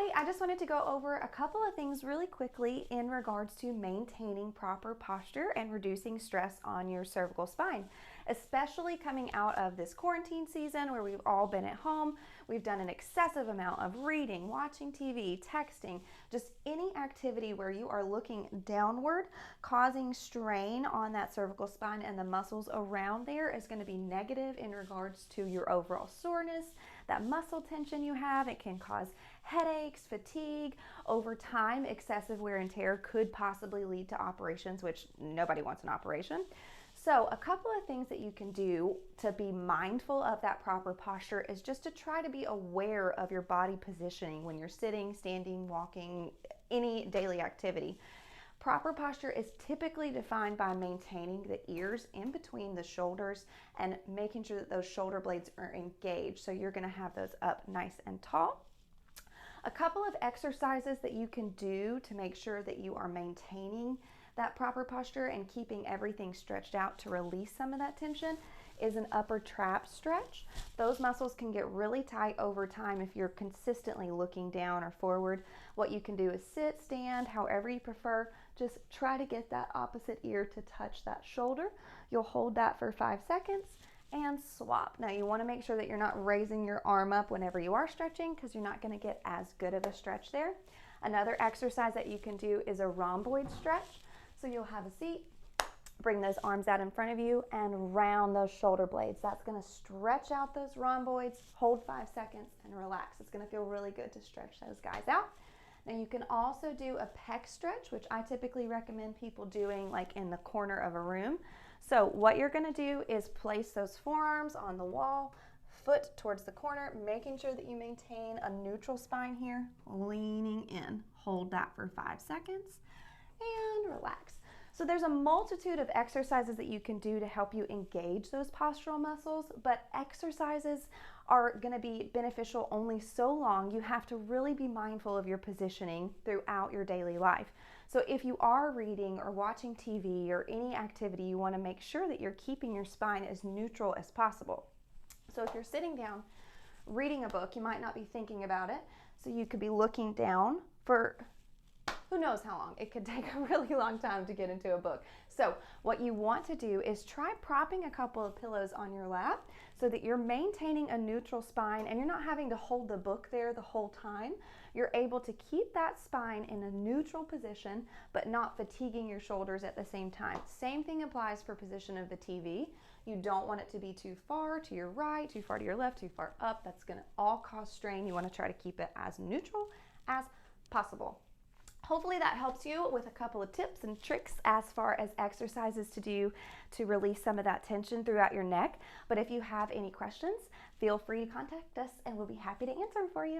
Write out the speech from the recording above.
everybody. I just wanted to go over a couple of things really quickly in regards to maintaining proper posture and reducing stress on your cervical spine, especially coming out of this quarantine season where we've all been at home. We've done an excessive amount of reading, watching TV, texting, just any activity where you are looking downward, causing strain on that cervical spine, and the muscles around there is going to be negative in regards to your overall soreness, that muscle tension you have. It can cause headaches, fatigue. Over time, excessive wear and tear could possibly lead to operations, which nobody wants an operation. So a couple of things that you can do to be mindful of that proper posture is just to try to be aware of your body positioning when you're sitting, standing, walking, any daily activity. Proper posture is typically defined by maintaining the ears in between the shoulders and making sure that those shoulder blades are engaged. So you're going to have those up nice and tall. A couple of exercises that you can do to make sure that you are maintaining that proper posture and keeping everything stretched out to release some of that tension is an upper trap stretch. Those muscles can get really tight over time if you're consistently looking down or forward. What you can do is sit, stand, however you prefer. Just try to get that opposite ear to touch that shoulder. You'll hold that for 5 seconds and swap. Now you want to make sure that you're not raising your arm up whenever you are stretching, because you're not going to get as good of a stretch there. Another exercise that you can do is a rhomboid stretch. So you'll have a seat, bring those arms out in front of you and round those shoulder blades. That's going to stretch out those rhomboids. Hold 5 seconds and relax. It's going to feel really good to stretch those guys out. Now you can also do a pec stretch, which I typically recommend people doing like in the corner of a room. So what you're going to do is place those forearms on the wall, foot towards the corner, making sure that you maintain a neutral spine here, leaning in. Hold that for 5 seconds and relax. So there's a multitude of exercises that you can do to help you engage those postural muscles, but exercises are going to be beneficial only so long. You have to really be mindful of your positioning throughout your daily life. So if you are reading or watching TV or any activity, you want to make sure that you're keeping your spine as neutral as possible. So if you're sitting down reading a book, you might not be thinking about it. So you could be looking down for who knows how long. It could take a really long time to get into a book. So what you want to do is try propping a couple of pillows on your lap so that you're maintaining a neutral spine and you're not having to hold the book there the whole time. You're able to keep that spine in a neutral position but not fatiguing your shoulders at the same time. Same thing applies for position of the TV. You don't want it to be too far to your right, too far to your left, too far up. That's going to all cause strain. You want to try to keep it as neutral as possible. Hopefully that helps you with a couple of tips and tricks as far as exercises to do to release some of that tension throughout your neck. But if you have any questions, feel free to contact us and we'll be happy to answer them for you.